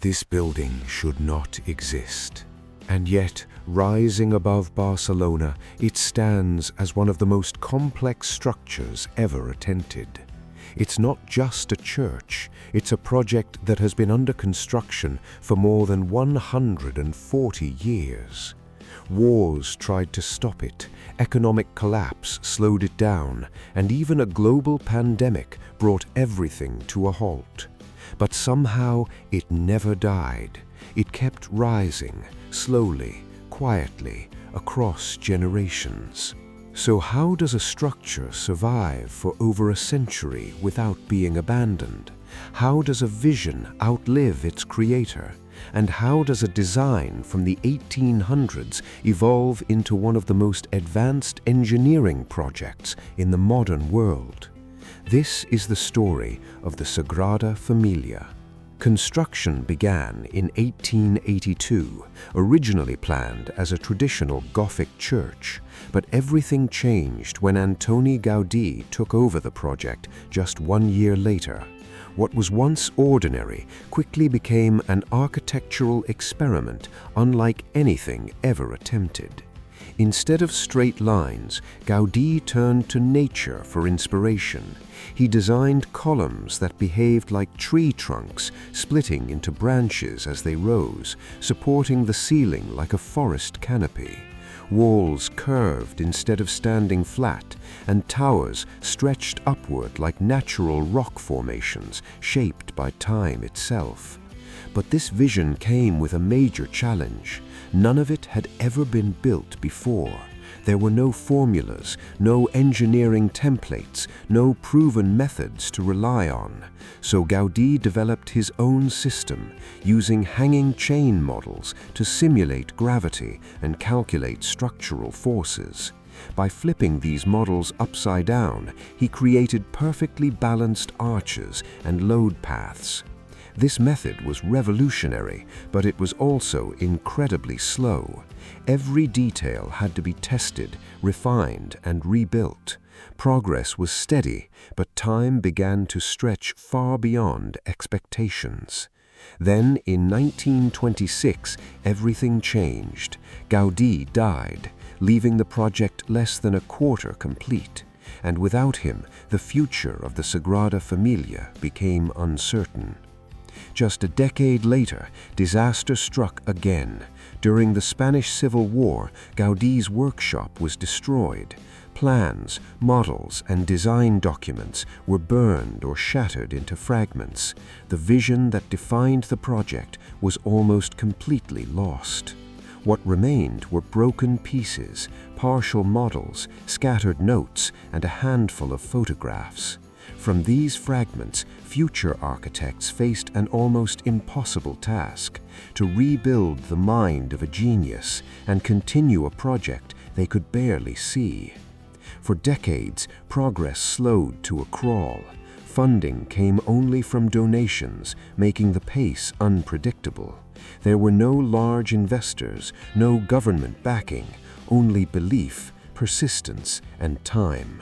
This building should not exist. And yet, rising above Barcelona, it stands as one of the most complex structures ever attempted. It's not just a church, it's a project that has been under construction for more than 140 years. Wars tried to stop it, economic collapse slowed it down, and even a global pandemic brought everything to a halt. But somehow it never died. It kept rising, slowly, quietly, across generations. So how does a structure survive for over a century without being abandoned? How does a vision outlive its creator? And how does a design from the 1800s evolve into one of the most advanced engineering projects in the modern world? This is the story of the Sagrada Familia. Construction began in 1882, originally planned as a traditional Gothic church, but everything changed when Antoni Gaudi took over the project just 1 year later. What was once ordinary quickly became an architectural experiment unlike anything ever attempted. Instead of straight lines, Gaudi turned to nature for inspiration. He designed columns that behaved like tree trunks, splitting into branches as they rose, supporting the ceiling like a forest canopy. Walls curved instead of standing flat, and towers stretched upward like natural rock formations shaped by time itself. But this vision came with a major challenge. None of it had ever been built before. There were no formulas, no engineering templates, no proven methods to rely on. So Gaudi developed his own system, using hanging chain models to simulate gravity and calculate structural forces. By flipping these models upside down, he created perfectly balanced arches and load paths. This method was revolutionary, but it was also incredibly slow. Every detail had to be tested, refined, and rebuilt. Progress was steady, but time began to stretch far beyond expectations. Then, in 1926, everything changed. Gaudi died, leaving the project less than a quarter complete. And without him, the future of the Sagrada Familia became uncertain. Just a decade later, disaster struck again. During the Spanish Civil War, Gaudi's workshop was destroyed. Plans, models, and design documents were burned or shattered into fragments. The vision that defined the project was almost completely lost. What remained were broken pieces, partial models, scattered notes, and a handful of photographs. From these fragments, future architects faced an almost impossible task: to rebuild the mind of a genius and continue a project they could barely see. For decades, progress slowed to a crawl. Funding came only from donations, making the pace unpredictable. There were no large investors, no government backing, only belief, persistence, and time.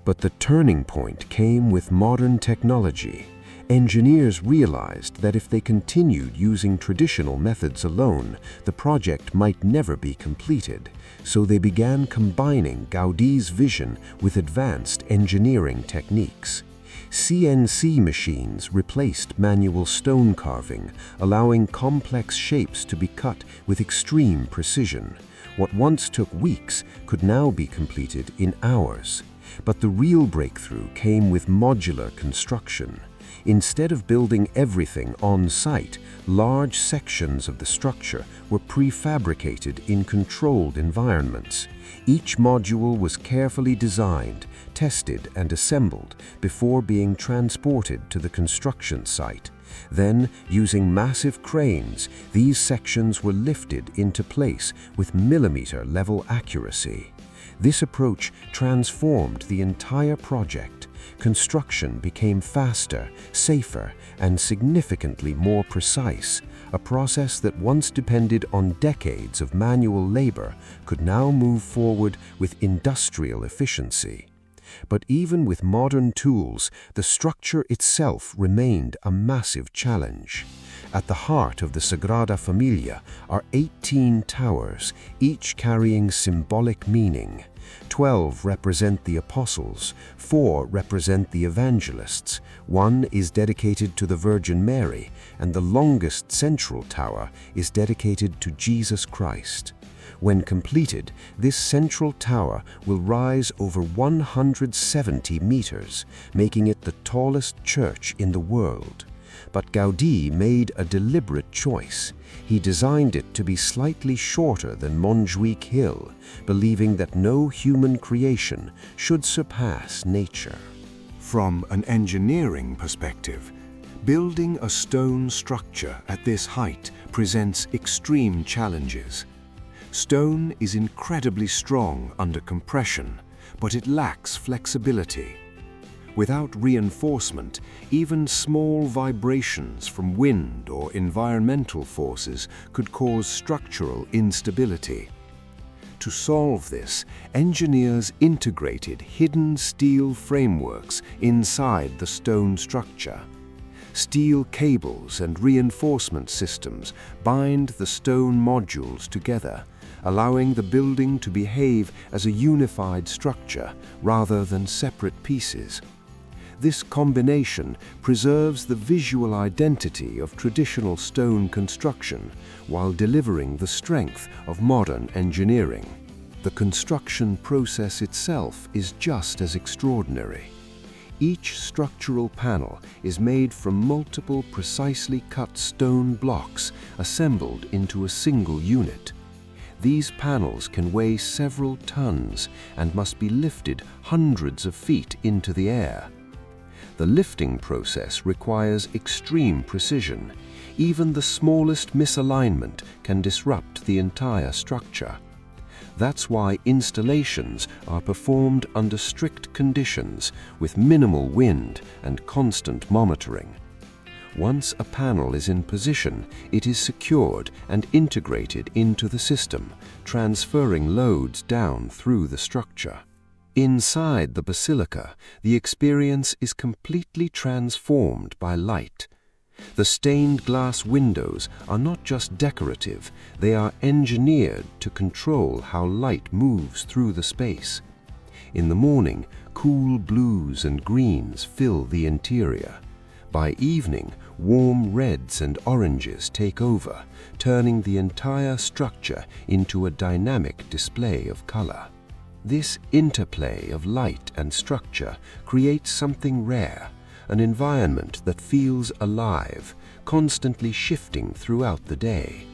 But the turning point came with modern technology. Engineers realized that if they continued using traditional methods alone, the project might never be completed. So they began combining Gaudi's vision with advanced engineering techniques. CNC machines replaced manual stone carving, allowing complex shapes to be cut with extreme precision. What once took weeks could now be completed in hours. But the real breakthrough came with modular construction. Instead of building everything on site, large sections of the structure were prefabricated in controlled environments. Each module was carefully designed, tested, and assembled before being transported to the construction site. Then, using massive cranes, these sections were lifted into place with millimeter-level accuracy. This approach transformed the entire project. Construction became faster, safer, and significantly more precise. A process that once depended on decades of manual labor could now move forward with industrial efficiency. But even with modern tools, the structure itself remained a massive challenge. At the heart of the Sagrada Familia are 18 towers, each carrying symbolic meaning. 12 represent the apostles, 4 represent the evangelists, 1 is dedicated to the Virgin Mary, and the longest central tower is dedicated to Jesus Christ. When completed, this central tower will rise over 170 meters, making it the tallest church in the world. But Gaudi made a deliberate choice. He designed it to be slightly shorter than Montjuic Hill, believing that no human creation should surpass nature. From an engineering perspective, building a stone structure at this height presents extreme challenges. Stone is incredibly strong under compression, but it lacks flexibility. Without reinforcement, even small vibrations from wind or environmental forces could cause structural instability. To solve this, engineers integrated hidden steel frameworks inside the stone structure. Steel cables and reinforcement systems bind the stone modules together, allowing the building to behave as a unified structure rather than separate pieces. This combination preserves the visual identity of traditional stone construction while delivering the strength of modern engineering. The construction process itself is just as extraordinary. Each structural panel is made from multiple precisely cut stone blocks assembled into a single unit. These panels can weigh several tons and must be lifted hundreds of feet into the air. The lifting process requires extreme precision. Even the smallest misalignment can disrupt the entire structure. That's why installations are performed under strict conditions with minimal wind and constant monitoring. Once a panel is in position, it is secured and integrated into the system, transferring loads down through the structure. Inside the basilica, the experience is completely transformed by light. The stained glass windows are not just decorative, they are engineered to control how light moves through the space. In the morning, cool blues and greens fill the interior. By evening, warm reds and oranges take over, turning the entire structure into a dynamic display of color. This interplay of light and structure creates something rare, an environment that feels alive, constantly shifting throughout the day.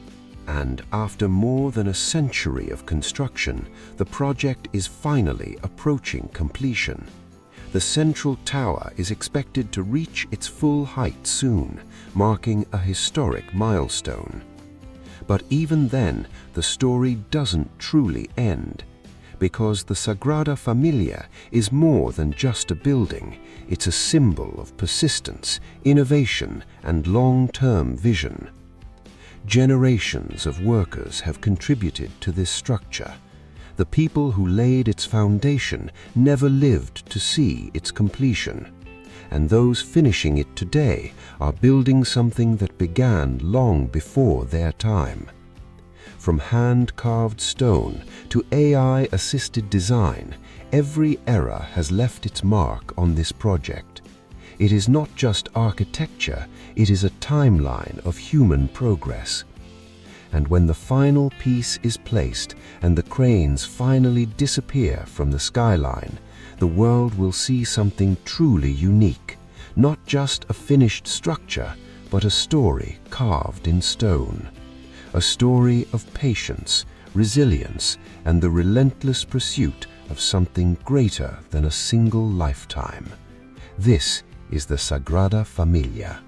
And after more than a century of construction, the project is finally approaching completion. The central tower is expected to reach its full height soon, marking a historic milestone. But even then, the story doesn't truly end. Because the Sagrada Familia is more than just a building, it's a symbol of persistence, innovation, and long-term vision. Generations of workers have contributed to this structure. The people who laid its foundation never lived to see its completion, and those finishing it today are building something that began long before their time. From hand-carved stone to AI-assisted design, every era has left its mark on this project. It is not just architecture, it is a timeline of human progress. And when the final piece is placed and the cranes finally disappear from the skyline, the world will see something truly unique, not just a finished structure, but a story carved in stone. A story of patience, resilience, and the relentless pursuit of something greater than a single lifetime. This is the Sagrada Familia.